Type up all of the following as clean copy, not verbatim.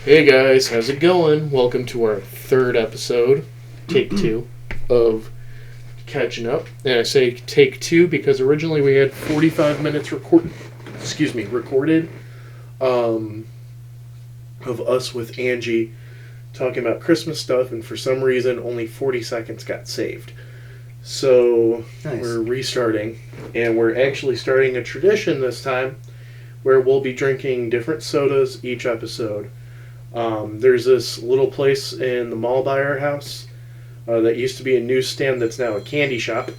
Hey guys, how's it going? Welcome to our third episode, take two, of Catching Up. And I say take two because originally we had 45 minutes recorded of us with Angie talking about Christmas stuff, and for some reason only 40 seconds got saved. So Nice. We're restarting, and we're actually starting a tradition this time where we'll be drinking different sodas each episode. There's this little place in the mall by our house that used to be a newsstand that's now a candy shop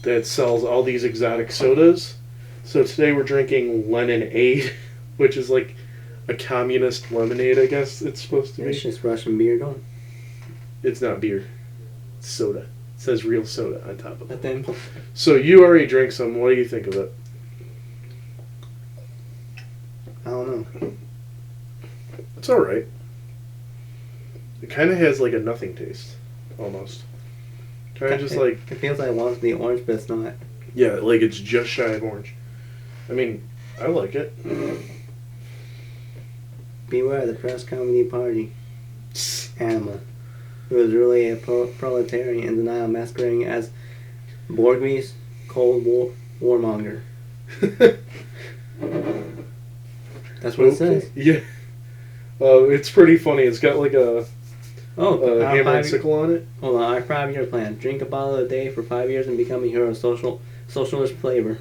that sells all these exotic sodas. So today we're drinking Lemonade, which is like a communist lemonade, I guess it's supposed to be. It's just Russian beer going. It's not beer. It's soda. It says real soda on top of it. But then, So you already drank some. What do you think of it? I don't know. It's alright. It kind of has like a nothing taste, almost. Kind of just like... It feels like it wants to be orange, but it's not. Yeah, like it's just shy of orange. I mean, I like it. Beware the press comedy party. Animal. It was really a proletarian in denial masquerading as Borgre's Cold War warmonger. That's what it says. Yeah. It's pretty funny. It's got like a hammer and sickle on it. Hold on, our 5-year plan. Drink a bottle a day for 5 years and become a hero of socialist flavor.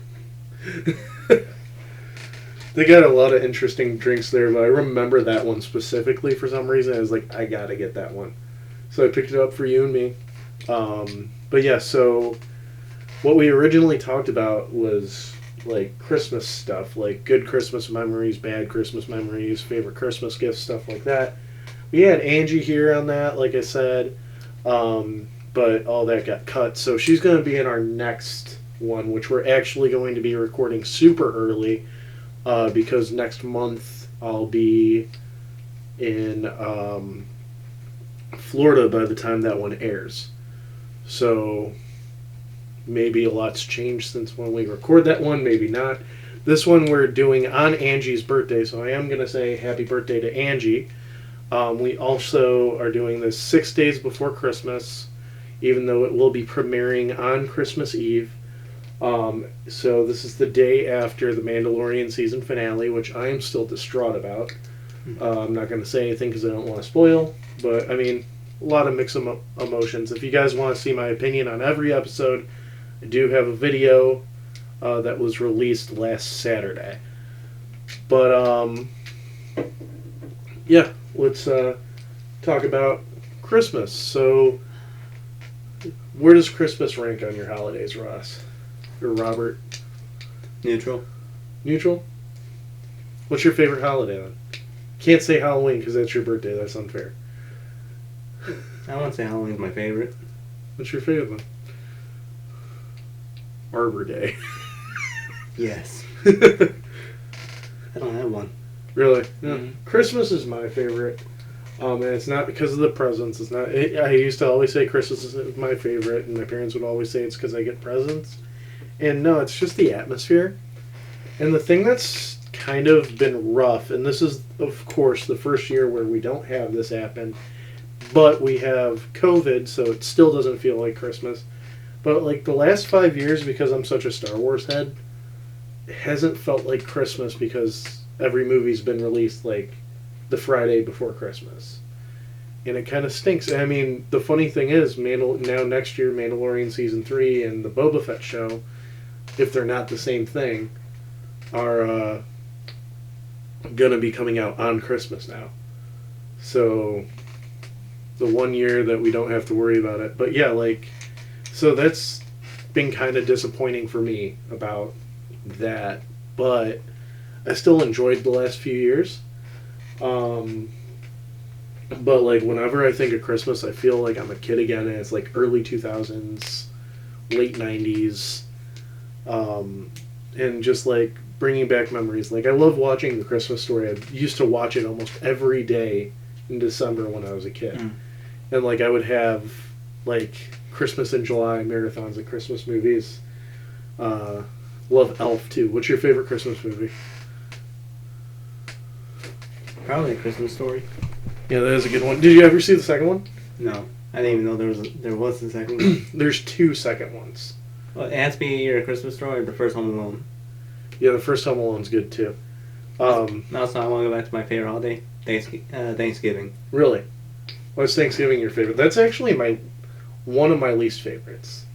They got a lot of interesting drinks there, but I remember that one specifically for some reason. I was like, I gotta get that one. So I picked it up for you and me. But yeah, so what we originally talked about was like Christmas stuff, like good Christmas memories, bad Christmas memories, favorite Christmas gifts, stuff like that. We had Angie here on that, like I said, but all that got cut. So she's going to be in our next one, which we're actually going to be recording super early because next month I'll be in Florida by the time that one airs. So maybe a lot's changed since when we record that one, maybe not. This one we're doing on Angie's birthday, so I am going to say happy birthday to Angie. We also are doing this 6 days before Christmas, even though it will be premiering on Christmas Eve. So this is the day after the Mandalorian season finale, which I am still distraught about. I'm not going to say anything because I don't want to spoil, but I mean, a lot of mixed emotions. If you guys want to see my opinion on every episode, I do have a video that was released last Saturday. But, yeah, let's talk about Christmas. So, where does Christmas rank on your holidays, Ross? Or Robert? Neutral. Neutral? What's your favorite holiday, then? Can't say Halloween because that's your birthday. That's unfair. I won't say Halloween's my favorite. What's your favorite one? Arbor Day. Yes. I don't have one. Really? Yeah. Mm-hmm. Christmas is my favorite. And it's not because of the presents. It's not. I used to always say Christmas is my favorite, and my parents would always say it's because I get presents. And no, it's just the atmosphere. And the thing that's kind of been rough, and this is, of course, the first year where we don't have this happen, but we have COVID, so it still doesn't feel like Christmas. But like the last 5 years, because I'm such a Star Wars head, it hasn't felt like Christmas because every movie's been released like the Friday before Christmas. And it kind of stinks. I mean, the funny thing is, now next year, Mandalorian Season 3 and the Boba Fett show, if they're not the same thing, are going to be coming out on Christmas now. So, the 1 year that we don't have to worry about it. But yeah, like, so that's been kind of disappointing for me about that. But I still enjoyed the last few years. But like whenever I think of Christmas, I feel like I'm a kid again, and it's like early 2000s, late 90s, and just like bringing back memories. Like I love watching The Christmas Story. I used to watch it almost every day in December when I was a kid. And like I would have like Christmas in July marathons of Christmas movies. Love Elf too. What's your favorite Christmas movie? Probably A Christmas Story. Yeah, that is a good one. Did you ever see the second one? No, I didn't even know there was a second one. There's 2 second ones. Well, it has to be either A Christmas Story or the first Home Alone. Yeah, the first Home Alone's good too. Also, I want to go back to my favorite holiday, Thanksgiving. Really? Why is Thanksgiving your favorite? That's actually one of my least favorites.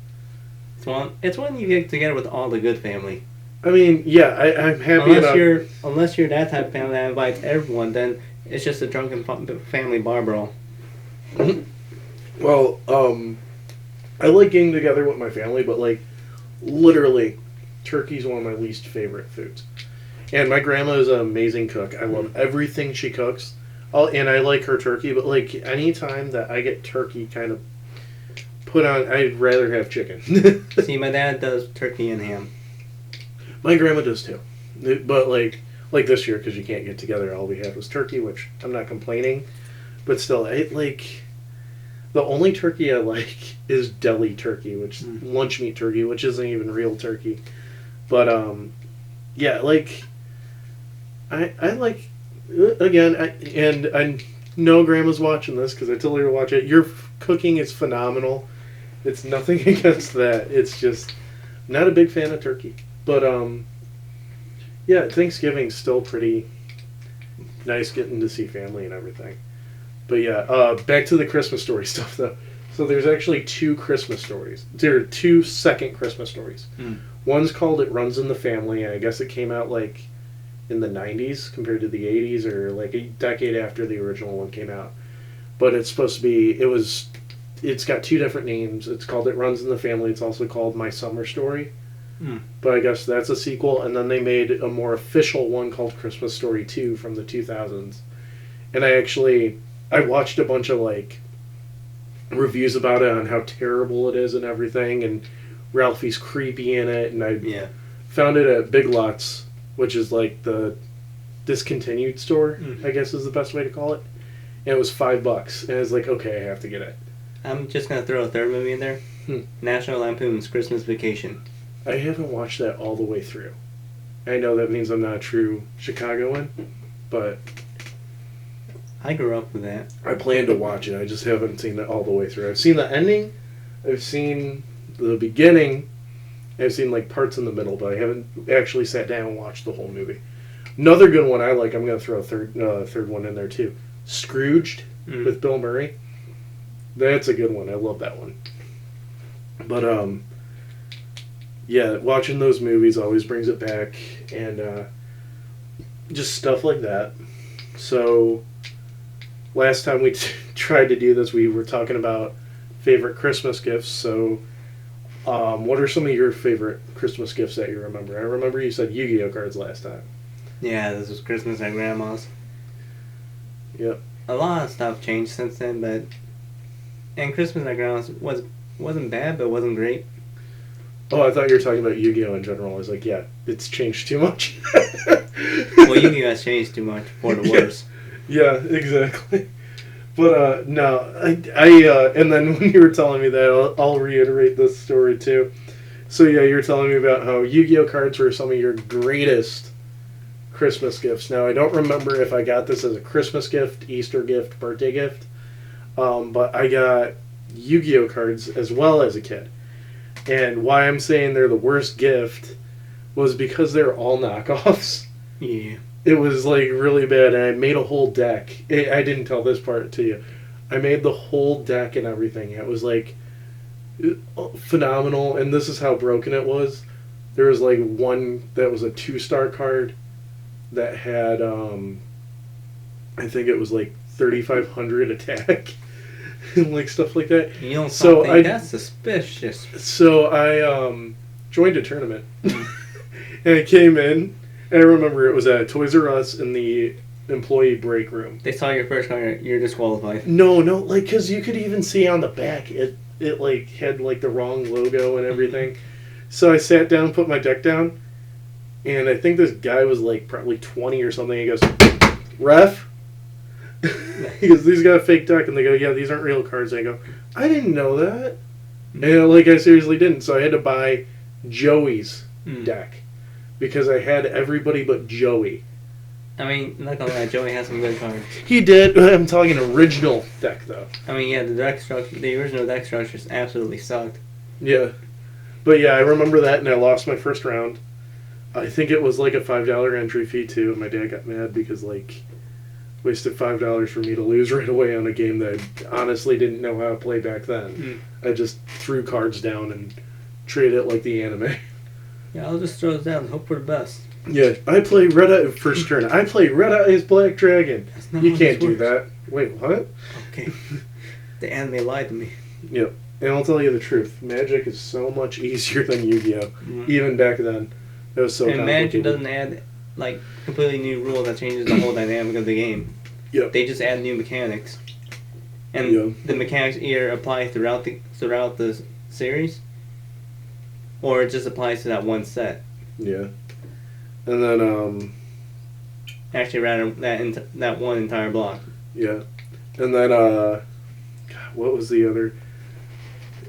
It's one you get together with all the good family. I mean, yeah, I'm happy Unless you're that type of family that invites everyone, then it's just a drunken family bar brawl. Well, I like getting together with my family, but like, literally, turkey's one of my least favorite foods. And my grandma is an amazing cook. I love everything she cooks. And I like her turkey, but like anytime that I get turkey kind of put on, I'd rather have chicken. See, my dad does turkey and ham. My grandma does too. But like this year, because you can't get together, all we had was turkey, which I'm not complaining. But still, the only turkey I like is deli turkey, which lunch meat turkey, which isn't even real turkey. But yeah, like I like again, and I know Grandma's watching this because I told her to watch it. Your cooking is phenomenal. It's nothing against that. It's just not a big fan of turkey. But yeah, Thanksgiving's still pretty nice getting to see family and everything. But yeah, back to the Christmas Story stuff though. So there's actually 2 Christmas stories. There are 2 second Christmas stories. One's called It Runs in the Family, and I guess it came out like in the 90s compared to the 80s, or like a decade after the original one came out. But it's supposed to be, it's got 2 different names. It's called It Runs in the Family. It's also called My Summer Story. But I guess that's a sequel, and then they made a more official one called Christmas Story 2 from the 2000s. And I watched a bunch of like reviews about it on how terrible it is and everything, and Ralphie's creepy in it, and I found it at Big Lots, which is like the discontinued store, I guess is the best way to call it. And it was $5, and I was like, okay, I have to get it. I'm just gonna throw a third movie in there. National Lampoon's Christmas Vacation. I haven't watched that all the way through. I know that means I'm not a true Chicagoan, but I grew up with that. I plan to watch it. I just haven't seen it all the way through. I've seen the ending, I've seen the beginning, I've seen like parts in the middle, but I haven't actually sat down and watched the whole movie. Another good one I like, I'm going to throw a third one in there too. Scrooged with Bill Murray. That's a good one. I love that one. But yeah, watching those movies always brings it back, and just stuff like that. So last time we tried to do this, we were talking about favorite Christmas gifts. So what are some of your favorite Christmas gifts that you remember? I remember you said Yu-Gi-Oh cards last time. Yeah, this was Christmas at Grandma's. Yep. A lot of stuff changed since then, and Christmas at Grandma's wasn't bad, but wasn't great. Oh, I thought you were talking about Yu-Gi-Oh in general. I was like, yeah, it's changed too much. Well, Yu-Gi-Oh has changed too much for the worse. Yeah, exactly. But no, I and then when you were telling me that, I'll reiterate this story too. So yeah, you're telling me about how Yu-Gi-Oh cards were some of your greatest Christmas gifts. Now, I don't remember if I got this as a Christmas gift, Easter gift, birthday gift, but I got Yu-Gi-Oh cards as well as a kid. And why I'm saying they're the worst gift was because they're all knockoffs. Yeah. It was like really bad, and I made a whole deck. I didn't tell this part to you. I made the whole deck and everything. It was like phenomenal, and this is how broken it was. There was like one that was a 2-star card that had, I think it was like 3,500 attack. And like stuff like that. You don't think that's suspicious. So I joined a tournament, and I came in. And I remember it was at Toys R Us in the employee break room. They saw your first card, you're disqualified. No, like because you could even see on the back it like had like the wrong logo and everything. So I sat down, put my deck down, and I think this guy was like probably 20 or something. He goes, "Ref." He goes, "These got a fake deck," and they go, "Yeah, these aren't real cards." And I go, "I didn't know that," and like I seriously didn't. So I had to buy Joey's deck because I had everybody but Joey, I mean, not gonna lie, Joey has some good cards. He did. I'm talking original deck though. I mean, yeah, the original deck structures absolutely sucked. Yeah, but yeah, I remember that, and I lost my first round. I think it was like a $5 entry fee too. And my dad got mad because like wasted $5 for me to lose right away on a game that I honestly didn't know how to play back then. I just threw cards down and treated it like the anime. Yeah, I'll just throw it down and hope for the best. Yeah, I play Red Eye first turn. I play Red Eyes Black Dragon. That's not You how can't this do works. that. Wait, what? Okay. The anime lied to me. Yep. And I'll tell you the truth. Magic is so much easier than Yu-Gi-Oh. Even back then, it was so And Magic complicated. doesn't add like completely new rule that changes the whole dynamic of the game. Yep. They just add new mechanics, and Yeah. the mechanics either apply throughout the series, or it just applies to that one set. Yeah. And then Actually, rather that one entire block. yeah. And then God, what was the other?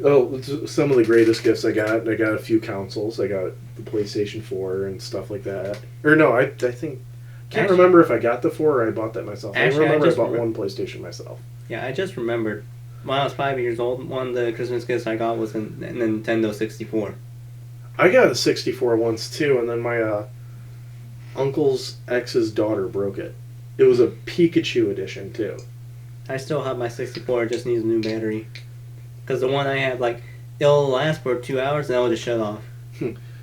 Oh, some of the greatest gifts I got. I got a few consoles. I got the PlayStation 4 and stuff like that. Or no, I think can't Actually- remember if I got the 4 or I bought that myself. Actually, I remember I just bought remember- one PlayStation myself. Yeah, I just remembered. When I was 5 years old, one of the Christmas gifts I got was a Nintendo 64. I got a 64 once too, and then my uncle's ex's daughter broke it. It was a Pikachu edition too. I still have my 64. It just needs a new battery. Because the one I have, like, it'll last for 2 hours and then it'll just shut off.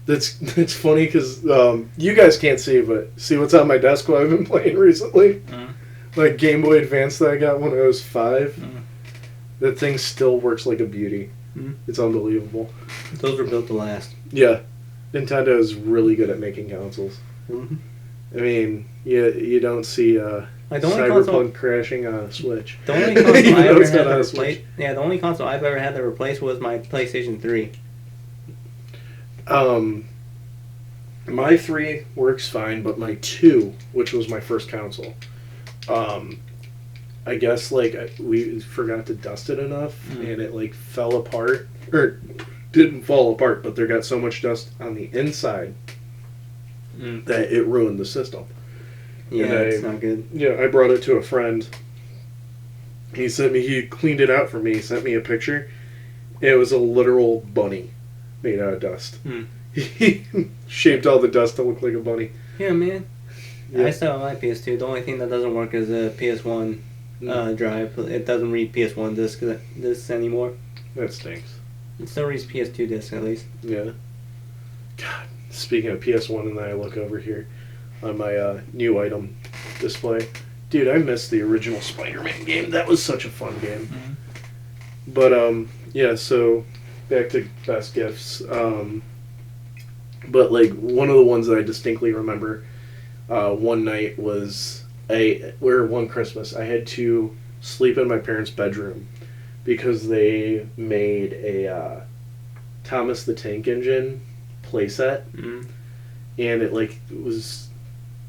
That's funny because you guys can't see, but see what's on my desk what I've been playing recently? Like Game Boy Advance that I got when I was 5. That thing still works like a beauty. It's unbelievable. Those were built to last. Yeah, Nintendo is really good at making consoles. Mm-hmm. I mean, you don't see Like the only Cyberpunk console, crashing on a Switch. the only console Even I though ever it's had not to on a replace, Switch. yeah, the only console I've ever had to replace was my PlayStation 3. My 3 works fine, but my 2, which was my first console, I guess like we forgot to dust it enough, and it like fell apart, or didn't fall apart, but there got so much dust on the inside that it ruined the system. Yeah, And it's not good. Yeah, I brought it to a friend. He cleaned it out for me. He sent me a picture. It was a literal bunny made out of dust. He shaped all the dust to look like a bunny. Yeah, man. Yeah. I still have my PS2. The only thing that doesn't work is a PS1 drive. It doesn't read PS1 discs anymore. That stinks. It still reads PS2 discs at least. Yeah. God, speaking of PS1, and then I look over here on my new item display. Dude, I missed the original Spider-Man game. That was such a fun game. But, yeah, so back to best gifts. But, like, one of the ones that I distinctly remember one night was, one Christmas, I had to sleep in my parents' bedroom because they made a Thomas the Tank Engine playset. And it, like,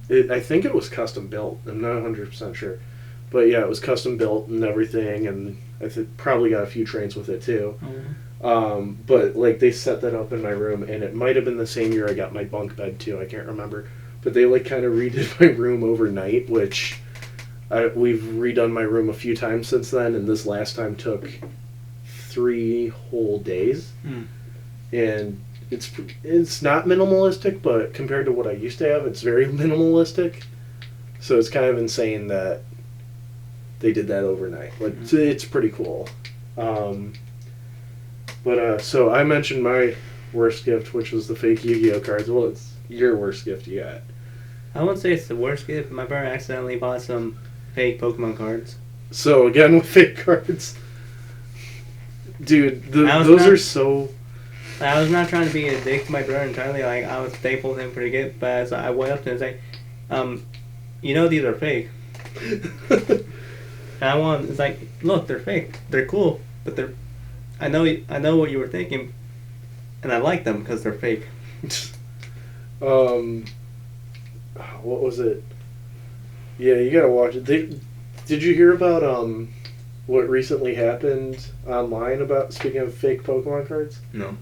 I think it was custom built. I'm not 100% sure. But, yeah, it was custom built and everything, and I probably got a few trains with it, too. But like they set that up in my room, and it might have been the same year I got my bunk bed too. I can't remember, but they like kind of redid my room overnight, which we've redone my room a few times since then, and this last time took 3 whole days. And it's not minimalistic, but compared to what I used to have, it's very minimalistic. So it's kind of insane that they did that overnight. Like it's pretty cool. But so I mentioned my worst gift, which was the fake Yu-Gi-Oh cards. Well, it's your worst gift you got. I wouldn't say it's the worst gift. My brother accidentally bought some fake Pokemon cards. So again with fake cards, dude, those are so. I was not trying to be a dick to my brother entirely. Like I was thankful to him for the gift, but as I went up to him and said, you know these are fake. And it's like, look, they're fake. They're cool, but they're. I know what you were thinking, and I like them because they're fake. What was it? Yeah, you gotta watch it. Did you hear about what recently happened online about speaking of fake Pokemon cards? No.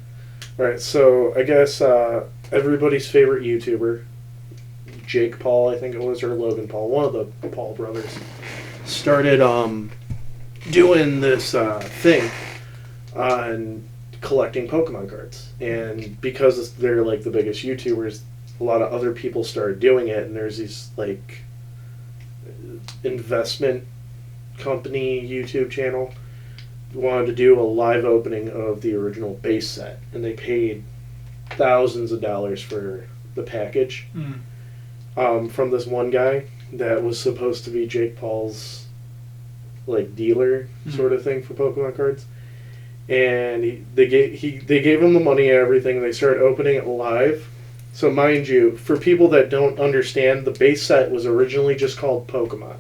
All right, so I guess everybody's favorite YouTuber, Jake Paul, I think it was, or Logan Paul, one of the Paul brothers, started doing this thing on collecting Pokemon cards. And because they're like the biggest YouTubers, a lot of other people started doing it, and there's these like investment company YouTube channel wanted to do a live opening of the original base set, and they paid thousands of dollars for the package from this one guy that was supposed to be Jake Paul's like dealer sort of thing for Pokemon cards. And they gave him the money and everything. They started opening it live. So mind you, for people that don't understand, the base set was originally just called Pokemon.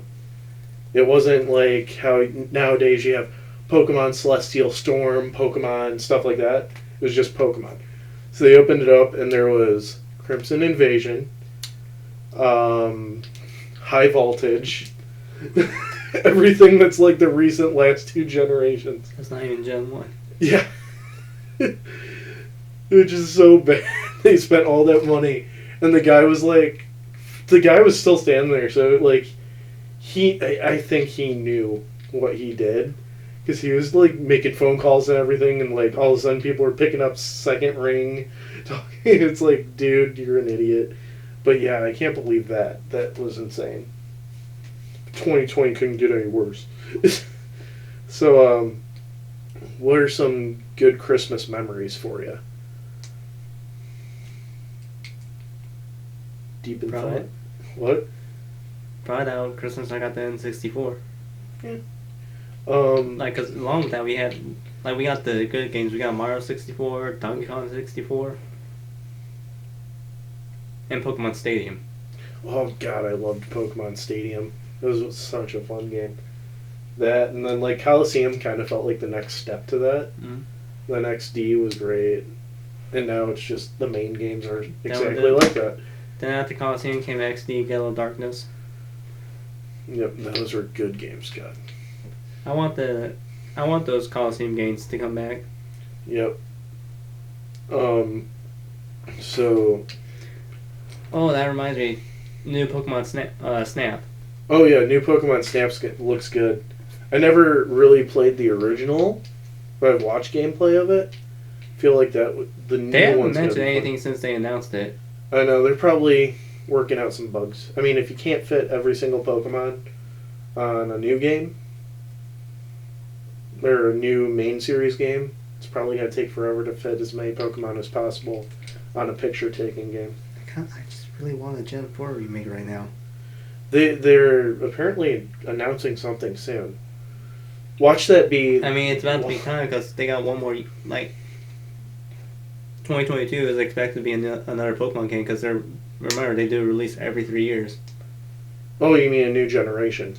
It wasn't like how nowadays you have Pokemon Celestial Storm, Pokemon, stuff like that. It was just Pokemon. So they opened it up, and there was Crimson Invasion, High Voltage, everything that's like the recent last two generations. That's not even Gen 1. Yeah. Which is so bad. They spent all that money, and the guy was still standing there, so like, I think he knew what he did. Because he was, like, making phone calls and everything, and, like, all of a sudden people were picking up second ring, talking. It's like, dude, you're an idiot. But, yeah, I can't believe that. That was insane. 2020 couldn't get any worse. So, what are some good Christmas memories for you? Deep in Probably. thought? What? Probably that one Christmas I got the N64. Yeah. Like, cause along with that we had, like, we got the good games. We got Mario 64, Donkey Kong 64, and Pokemon Stadium. Oh god, I loved Pokemon Stadium. It was such a fun game. That, and then like Coliseum kind of felt like the next step to that. The next D was great, and now it's just the main games are exactly like that. Then after Coliseum came XD, Gale of Darkness. Yep, those were good games, God. I want those Coliseum games to come back. Yep. So. Oh, that reminds me. New Pokemon Snap. Oh yeah, new Pokemon Snap looks good. I never really played the original, but I've watched gameplay of it. Feel like the new They haven't one's mentioned gonna be fun. anything since they announced it. I know, they're probably working out some bugs. I mean, if you can't fit every single Pokemon on a new game, or a new main series game, it's probably going to take forever to fit as many Pokemon as possible on a picture-taking game. I just really want a Gen 4 remake right now. They're apparently announcing something soon. Watch that be... I mean, it's about to be time because they got one more, like... 2022 is expected to be another Pokemon game because remember, they do release every 3 years. Oh, you mean a new generation?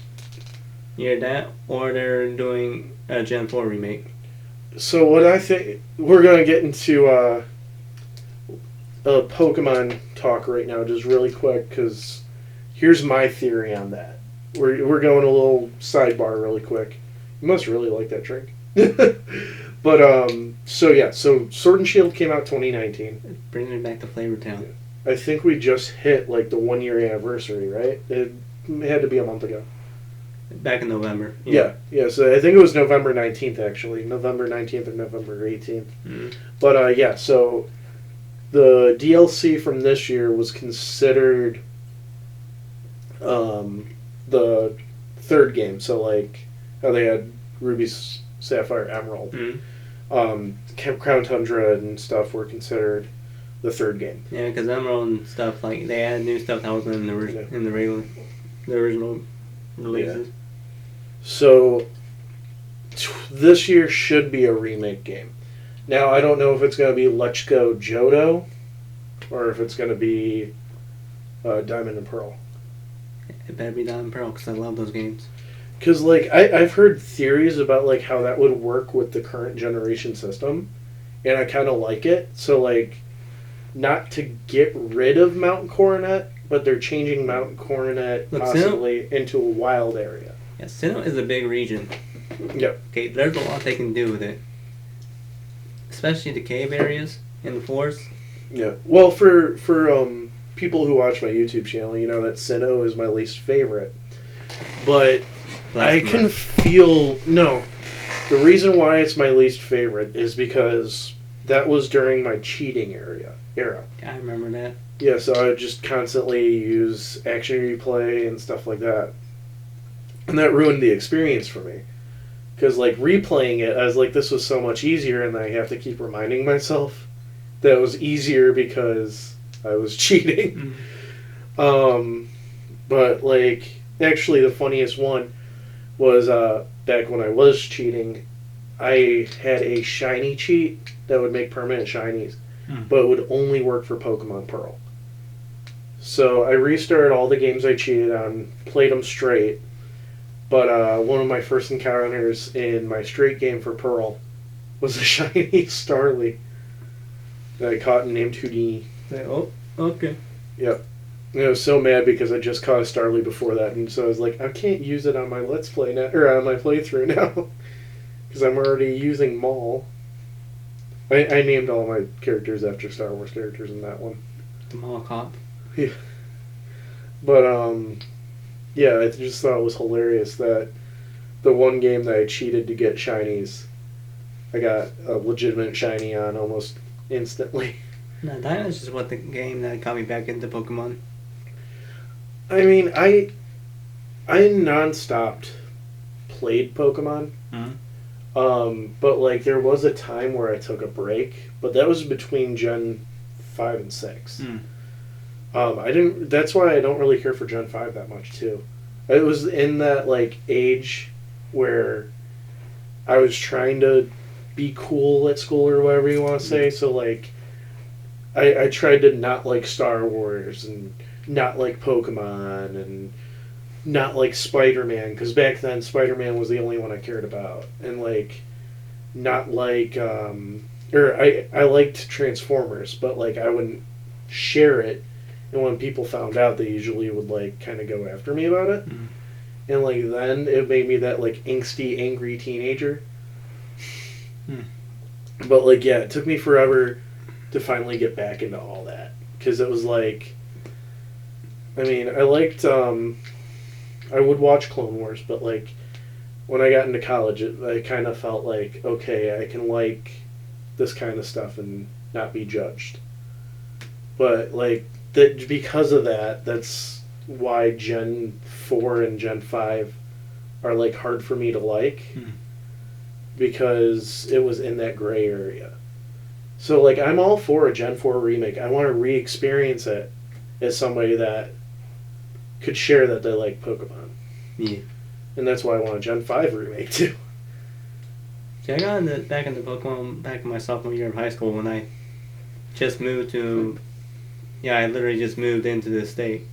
Either that, or they're doing a Gen 4 remake. So what I think... We're going to get into a Pokemon talk right now, just really quick, because here's my theory on that. We're going a little sidebar really quick. You must really like that drink. But, so Sword and Shield came out 2019. It brings me back to Flavor Town. I think we just hit, like, the 1 year anniversary, right? It had to be a month ago. Back in November. Yeah, so I think it was November 19th, actually. November 19th or November 18th. Mm-hmm. But, so the DLC from this year was considered the third game. So, like, how they had Ruby, Sapphire, Emerald. Mm-hmm. Crown Tundra and stuff were considered the third game. Yeah, because Emerald and stuff, like, they added new stuff that wasn't in the original releases. Yeah. So, this year should be a remake game. Now, I don't know if it's going to be Let's Go Johto, or if it's going to be Diamond and Pearl. It better be Diamond and Pearl, because I love those games. Because, like, I've heard theories about, like, how that would work with the current generation system, and I kind of like it. So, like, not to get rid of Mount Coronet, but they're changing Mount Coronet possibly into a wild area. Yeah, Sinnoh is a big region. Yep. Okay, there's a lot they can do with it. Especially the cave areas and the forests. Yeah. Well, for people who watch my YouTube channel, you know that Sinnoh is my least favorite. But I can feel... No. The reason why it's my least favorite is because that was during my cheating era. Yeah, I remember that. Yeah, so I would just constantly use action replay and stuff like that. And that ruined the experience for me. Because, like, replaying it, I was like, this was so much easier, and I have to keep reminding myself that it was easier because I was cheating. But, like, actually the funniest one was back when I was cheating, I had a shiny cheat that would make permanent shinies, but it would only work for Pokemon Pearl. So I restarted all the games I cheated on, played them straight, but one of my first encounters in my straight game for Pearl was a shiny Starly that I caught and named Houdini. Oh, okay. Yep. And I was so mad because I just caught a Starly before that, and so I was like, I can't use it on my Let's Play now, or on my playthrough now, because I'm already using Maul. I named all my characters after Star Wars characters in that one. The Maul Cop. Yeah. But, yeah, I just thought it was hilarious that the one game that I cheated to get shinies, I got a legitimate shiny on almost instantly. No, that is just what the game that got me back into Pokemon. I mean, I non-stopped played Pokemon. But, like, there was a time where I took a break, but that was between Gen 5 and 6. That's why I don't really care for Gen 5 that much, too. It was in that, like, age where I was trying to be cool at school or whatever you want to say, so, like, I tried to not like Star Wars and not like Pokemon and not like Spider-Man, because back then Spider-Man was the only one I cared about, and like not like I liked Transformers, but like I wouldn't share it, and when people found out, they usually would like kind of go after me about it, and like then it made me that like angsty, angry teenager. But like yeah, it took me forever to finally get back into all that, because it was like, I mean, I liked I would watch Clone Wars, but like when I got into college, I kind of felt like, okay, I can like this kind of stuff and not be judged. But like that, because of that, that's why Gen 4 and Gen 5 are like hard for me to like, because it was in that gray area. So like I'm all for a Gen 4 remake. I want to re-experience it as somebody that could share that they like Pokemon. Yeah. And that's why I want a Gen 5 remake too. See, I got back into Pokemon back in my sophomore year of high school when I just moved to... Yeah, I literally just moved into the state.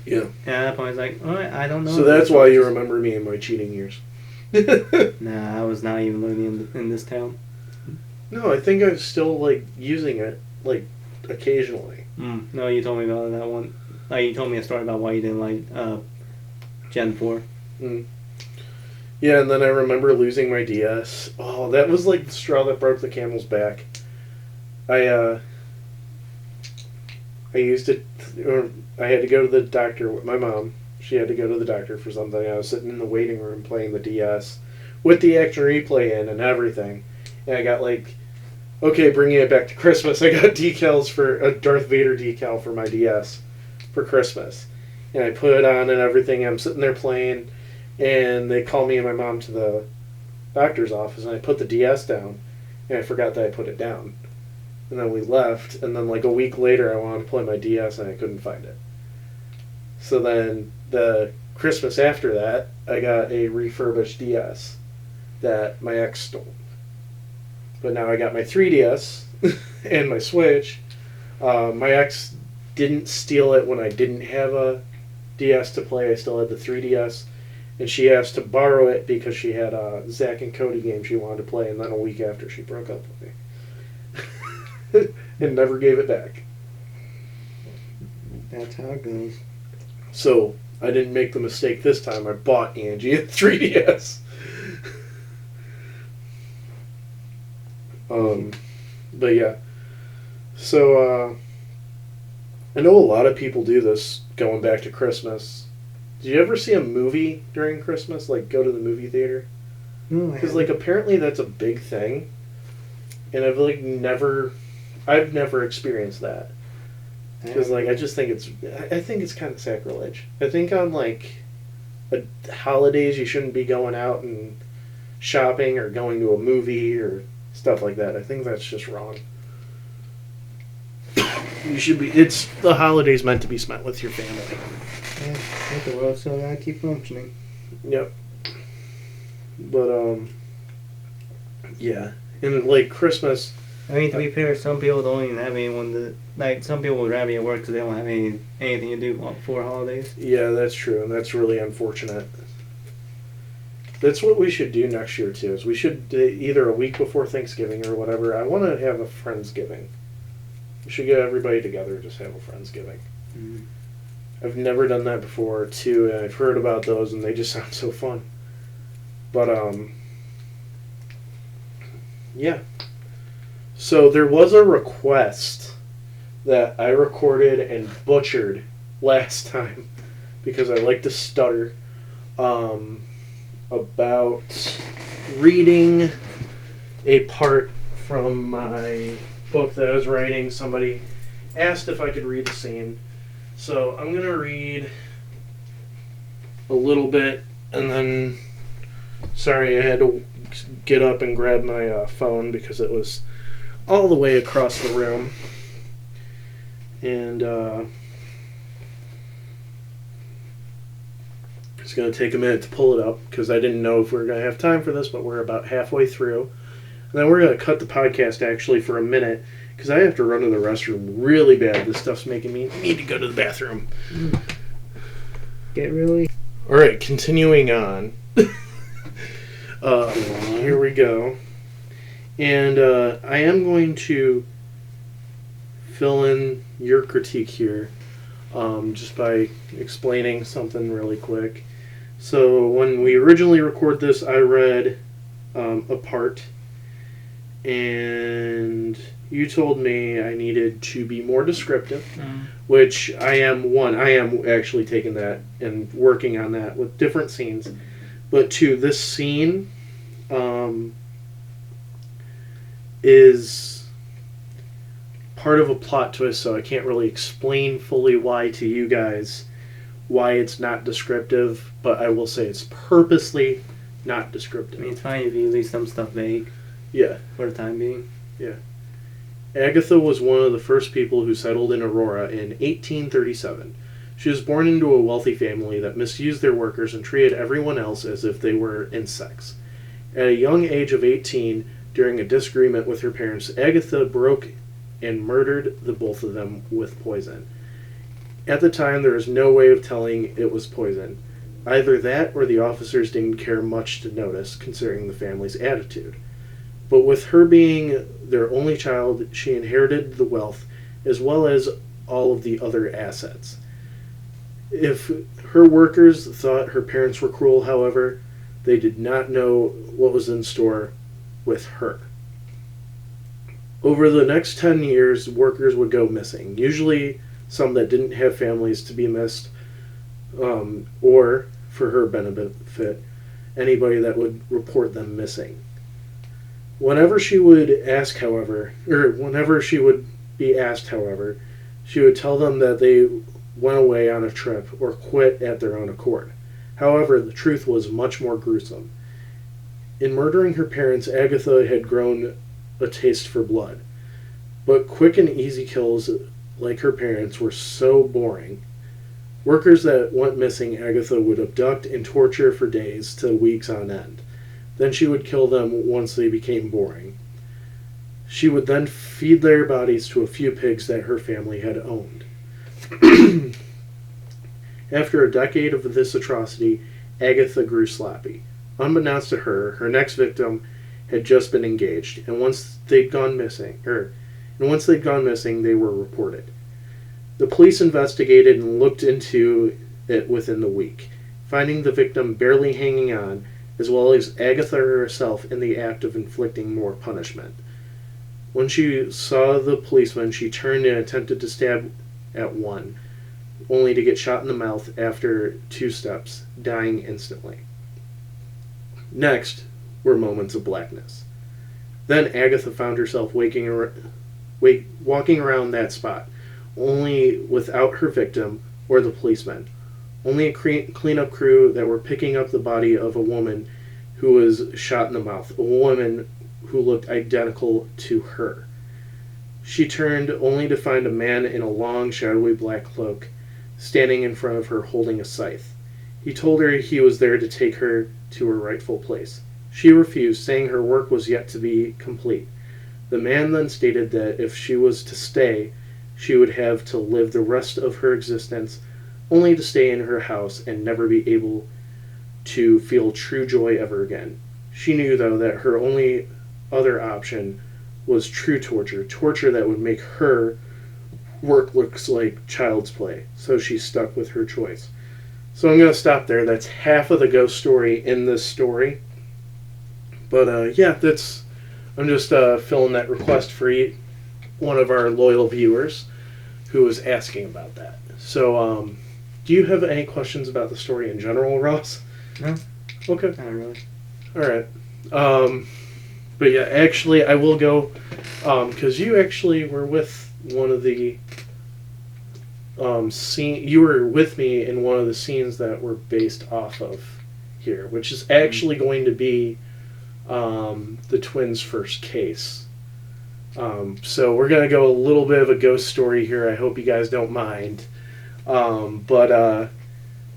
Yeah. And at that point I was like, alright, I don't know. So that's why you remember me in my cheating years. Nah, I was not even living in this town. No, I think I'm still like using it like occasionally. No, you told me about that one. You told me a story about why you didn't like Gen 4. Yeah, and then I remember losing my DS. Oh, that was like the straw that broke the camel's back. I used it, or I had to go to the doctor with my mom. She had to go to the doctor for something. I was sitting in the waiting room playing the DS with the action replay in and everything. And I got like, okay, bringing it back to Christmas, I got decals for a Darth Vader decal for my DS for Christmas. And I put it on and everything. I'm sitting there playing, and they call me and my mom to the doctor's office, and I put the DS down, and I forgot that I put it down. And then we left, and then like a week later I wanted to play my DS and I couldn't find it. So then the Christmas after that, I got a refurbished DS that my ex stole. But now I got my 3DS and my Switch. My ex didn't steal it when I didn't have a DS to play. I still had the 3DS. And she asked to borrow it because she had a Zack and Cody game she wanted to play, and then a week after she broke up with me. And never gave it back. That's how it goes. So I didn't make the mistake this time. I bought Angie a 3DS. But yeah. So I know a lot of people do this going back to Christmas. Did you ever see a movie during Christmas? Like, go to the movie theater? No, I Because, like, haven't. apparently that's a big thing. And I've never experienced that. Because, like, I just think I think it's kind of sacrilege. I think on, like, holidays you shouldn't be going out and shopping or going to a movie or stuff like that. I think that's just wrong. You should be. It's the holidays meant to be spent with your family. Yeah, but the world still gotta keep functioning. Yep. But yeah, and like Christmas. I mean, to be fair, some people don't even have anyone to, like, some people would rather be at work because they don't have anything to do for holidays. Yeah, that's true, and that's really unfortunate. That's what we should do next year too. Is we should either a week before Thanksgiving or whatever. I want to have a Friendsgiving. We should get everybody together, just have a Friendsgiving. Mm. I've never done that before too, and I've heard about those, and they just sound so fun. But yeah. So there was a request that I recorded and butchered last time because I like to stutter. About reading a part from my book that I was writing. Somebody asked if I could read a scene. So I'm going to read a little bit and then... Sorry, I had to get up and grab my phone because it was all the way across the room. And it's going to take a minute to pull it up because I didn't know if we were going to have time for this, but we're about halfway through. And then we're going to cut the podcast actually for a minute because I have to run to the restroom really bad. This stuff's making me need to go to the bathroom. Get really? All right, continuing on. Here we go. And I am going to fill in your critique here just by explaining something really quick. So when we originally recorded this, I read a part, and you told me I needed to be more descriptive, which I am actually taking that and working on that with different scenes. But two, this scene is part of a plot twist, so I can't really explain fully why to you guys why it's not descriptive, but I will say it's purposely not descriptive. I mean, it's fine if you leave some stuff vague Yeah. for the time being. Agatha was one of the first people who settled in Aurora in 1837. She was born into a wealthy family that misused their workers and treated everyone else as if they were insects. At a young age of 18, during a disagreement with her parents, Agatha broke and murdered the both of them with poison. At the time, there was no way of telling it was poison. Either that or the officers didn't care much to notice, considering the family's attitude. But with her being their only child, she inherited the wealth as well as all of the other assets. If her workers thought her parents were cruel, however, they did not know what was in store with her. Over the next 10 years, workers would go missing, usually some that didn't have families to be missed, or, for her benefit, anybody that would report them missing. Whenever she would be asked, however, she would tell them that they went away on a trip or quit at their own accord. However, the truth was much more gruesome. In murdering her parents, Agatha had grown a taste for blood. But quick and easy kills, like her parents, were so boring. Workers that went missing, Agatha would abduct and torture for days to weeks on end. Then she would kill them once they became boring. She would then feed their bodies to a few pigs that her family had owned. After a decade of this atrocity, Agatha grew sloppy. Unbeknownst to her, her next victim had just been engaged, and once they'd gone missing, they were reported. The police investigated and looked into it within the week, finding the victim barely hanging on, as well as Agatha herself in the act of inflicting more punishment. When she saw the policeman, she turned and attempted to stab at 1, only to get shot in the mouth after 2 steps, dying instantly. Next were moments of blackness. Then Agatha found herself walking around that spot, only without her victim or the policemen. Only a cleanup crew that were picking up the body of a woman who was shot in the mouth, a woman who looked identical to her. She turned only to find a man in a long, shadowy black cloak standing in front of her holding a scythe. He told her he was there to take her to her rightful place. She refused, saying her work was yet to be complete. The man then stated that if she was to stay, she would have to live the rest of her existence only to stay in her house and never be able to feel true joy ever again. She knew, though, that her only other option was true torture, torture that would make her work look like child's play, so she stuck with her choice. So I'm going to stop there. That's half of the ghost story in this story. But yeah, I'm just filling that request for one of our loyal viewers who was asking about that. So do you have any questions about the story in general, Ross? No. Okay. Not really. All right. But yeah, actually, I will go because you actually were with one of the you were with me in one of the scenes that were based off of here, which is actually going to be the twins' first case. So we're going to go a little bit of a ghost story here. I hope you guys don't mind.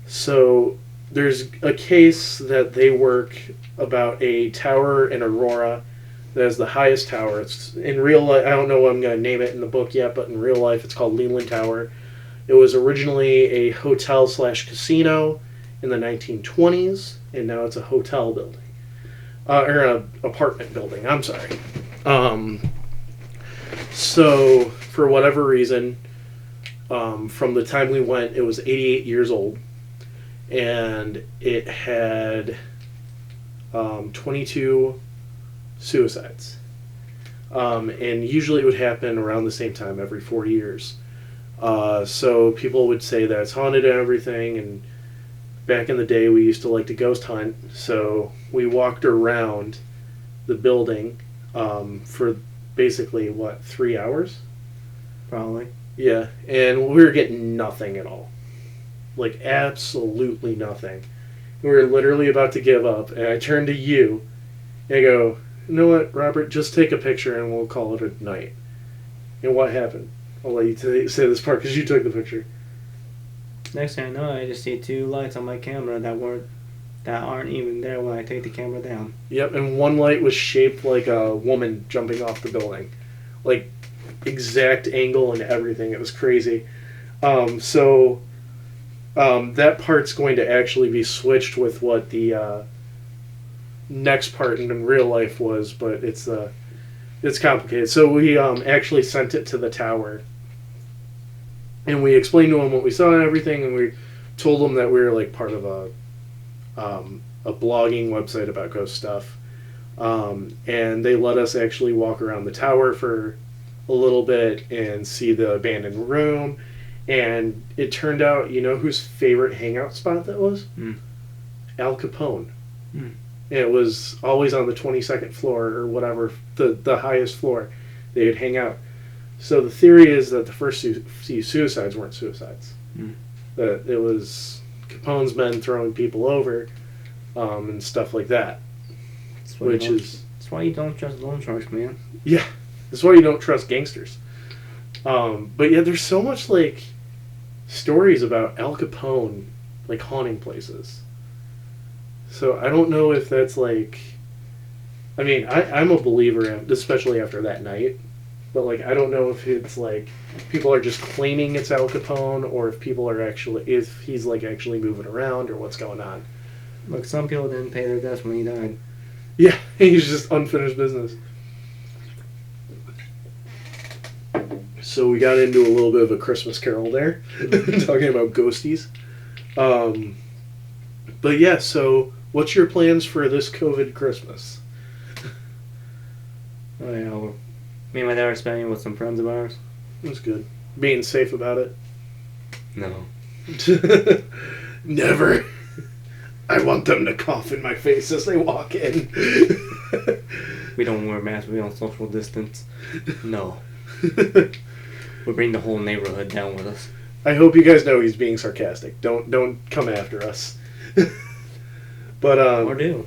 So there's a case that they work about a tower in Aurora that is the highest tower. It's in real life. I don't know what I'm going to name it in the book yet, but in real life it's called Leland Tower. It was originally a hotel/casino in the 1920s, and now it's a hotel building. Or an apartment building, I'm sorry. So, for whatever reason, from the time we went, it was 88 years old, and it had 22 suicides. And usually it would happen around the same time, every 4 years. So people would say that it's haunted and everything, and back in the day we used to like to ghost hunt, so we walked around the building for basically, 3 hours? Probably. Yeah, and we were getting nothing at all. Like, absolutely nothing. We were literally about to give up, and I turned to you, and I go, you know what, Robert, just take a picture and we'll call it a night. And what happened? I'll let you say this part because you took the picture. Next thing I know, I just see 2 lights on my camera that aren't even there when I take the camera down. Yep, and one light was shaped like a woman jumping off the building. Like, exact angle and everything. It was crazy. So that part's going to actually be switched with what the next part in real life was, but it's complicated. So we actually sent it to the tower, and we explained to them what we saw and everything, and we told them that we were like part of a blogging website about ghost stuff, and they let us actually walk around the tower for a little bit and see the abandoned room. And it turned out, you know whose favorite hangout spot that was? Al Capone. It was always on the 22nd floor or whatever, the highest floor. They would hang out. So the theory is that the first few suicides weren't suicides. That it was Capone's men throwing people over and stuff like that. That's why you don't trust loan sharks, man. Yeah, that's why you don't trust gangsters. But yeah, there's so much like stories about Al Capone like haunting places. So I don't know if that's like, I mean, I'm a believer, especially after that night. But like, I don't know if it's like people are just claiming it's Al Capone, or if people are actually, if he's like actually moving around, or what's going on. Look, some people didn't pay their debts when he died. Yeah, he's just unfinished business. So we got into a little bit of a Christmas Carol there, talking about ghosties. But yeah, so what's your plans for this COVID Christmas? Oh yeah, me and my dad are spending it with some friends of ours. That's good. Being safe about it? No. Never. I want them to cough in my face as they walk in. We don't wear masks. We don't social distance. No. We bring the whole neighborhood down with us. I hope you guys know he's being sarcastic. Don't come after us. But Or do.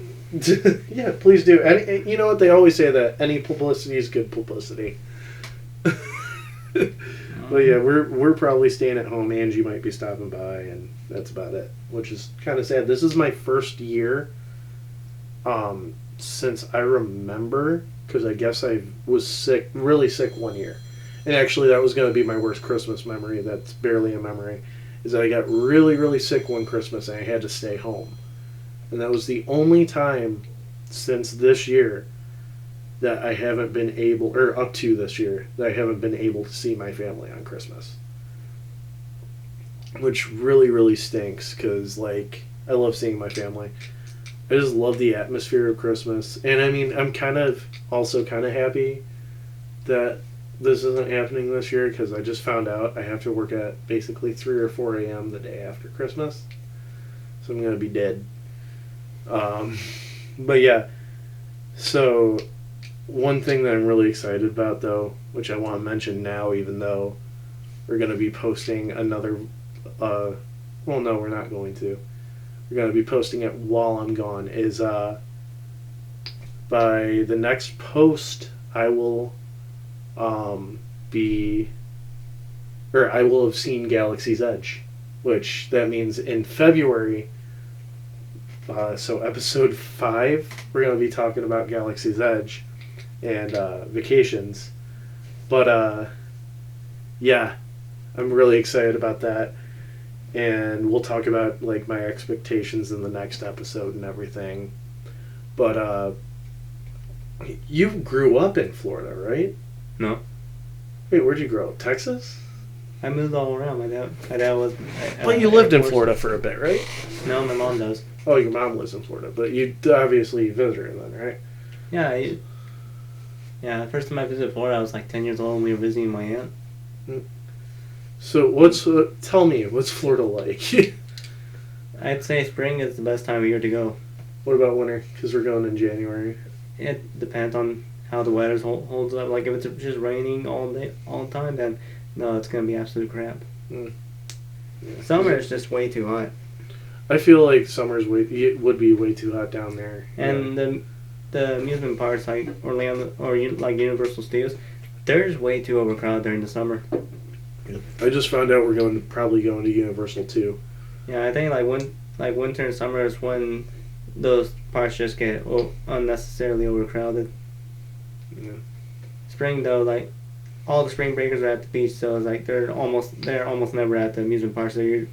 yeah, please do. And you know what they always say, that any publicity is good publicity. But yeah, we're probably staying at home. Angie might be stopping by, and that's about it. Which is kind of sad. This is my first year, since I remember, because I guess I was sick, really sick one year, and actually that was going to be my worst Christmas memory. That's barely a memory. Is that I got really, really sick one Christmas and I had to stay home, and that was the only time since this year that I haven't been able, or up to this year, that I haven't been able to see my family on Christmas. Which really, really stinks, because, like, I love seeing my family. I just love the atmosphere of Christmas. And, I mean, I'm also kind of happy that this isn't happening this year, because I just found out I have to work at basically 3 or 4 a.m. the day after Christmas. So I'm going to be dead. But, yeah. So one thing that I'm really excited about, though, which I want to mention now, even though we're going to be posting another, well, no, we're not going to. We're going to be posting it while I'm gone, is by the next post, I will I will have seen Galaxy's Edge, which that means in February. So episode 5, we're going to be talking about Galaxy's Edge and vacations. But yeah, I'm really excited about that. And we'll talk about, like, my expectations in the next episode and everything. But you grew up in Florida, right? No. Wait, where'd you grow up? Texas? I moved all around. My dad was... But you lived in Florida for a bit, right? No, my mom does. Oh, your mom lives in Florida, but you obviously visited then, right? Yeah, the first time I visited Florida, I was like 10 years old, and we were visiting my aunt. So tell me, what's Florida like? I'd say spring is the best time of year to go. What about winter? Because we're going in January. It depends on how the weather holds up. Like, if it's just raining all the time, then no, it's going to be absolute crap. Yeah. Summer is just way too hot. I feel like summer's would be way too hot down there. And the amusement parks like Orlando or like Universal Studios, they're just way too overcrowded during the summer. I just found out we're probably going to Universal too. Yeah, I think like winter and summer is when those parks just get unnecessarily overcrowded. Yeah. Spring though, like all the spring breakers are at the beach, so it's like they're almost never at the amusement parks. So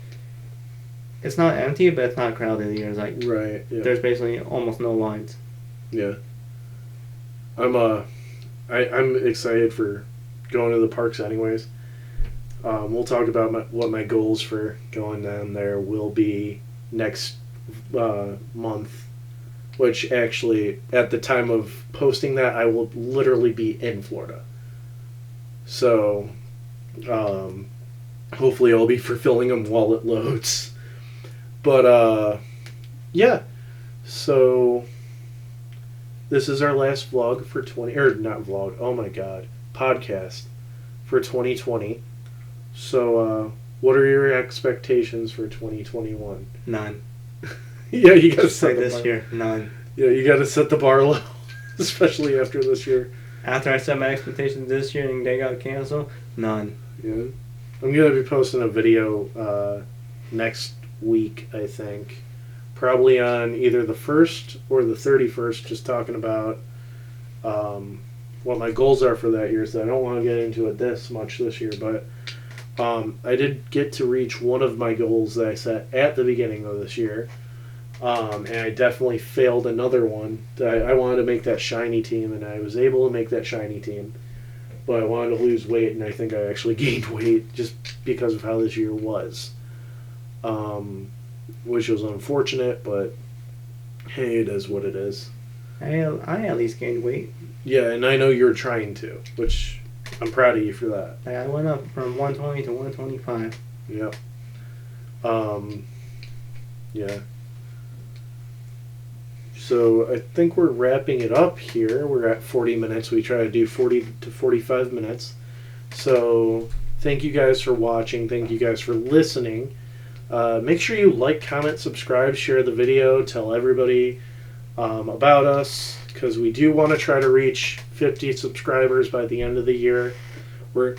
it's not empty, but it's not crowded either. It's like right. Yeah. There's basically almost no lines. Yeah. I'm excited for going to the parks anyways. We'll talk about what my goals for going down there will be next month, which actually at the time of posting that I will literally be in Florida. So hopefully I'll be fulfilling them while it loads. But yeah. So this is our last vlog for podcast for 2020. So, what are your expectations for 2021? None. Yeah, you gotta just set like the this bar. year. None. Yeah, you gotta set the bar low, especially after this year. After I set my expectations this year and they got canceled, none. Yeah, I'm gonna be posting a video next week, I think, probably on either the 1st or the 31st, just talking about what my goals are for that year. So I don't want to get into it this much this year, but I did get to reach one of my goals that I set at the beginning of this year, and I definitely failed another one. I wanted to make that shiny team, and I was able to make that shiny team, but I wanted to lose weight, and I think I actually gained weight just because of how this year was, which was unfortunate, but hey, it is what it is. I at least gained weight. Yeah, and I know you're trying to, which I'm proud of you for that. Like I went up from 120 to 125. Yep. Yeah. So I think we're wrapping it up here. We're at 40 minutes. We try to do 40 to 45 minutes. So thank you guys for watching. Thank you guys for listening. Make sure you like, comment, subscribe, share the video, tell everybody about us, because we do want to try to reach 50 subscribers by the end of the year. We're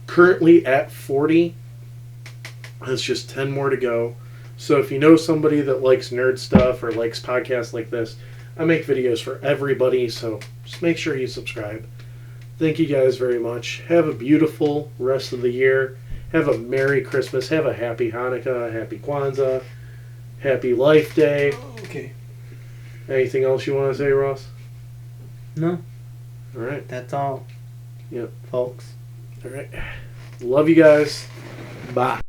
currently at 40. There's just 10 more to go. So if you know somebody that likes nerd stuff or likes podcasts like this, I make videos for everybody, so just make sure you subscribe. Thank you guys very much. Have a beautiful rest of the year. Have a Merry Christmas. Have a Happy Hanukkah, Happy Kwanzaa, Happy Life Day. Okay. Anything else you want to say, Ross? No. All right. That's all. Yep. Folks. All right. Love you guys. Bye.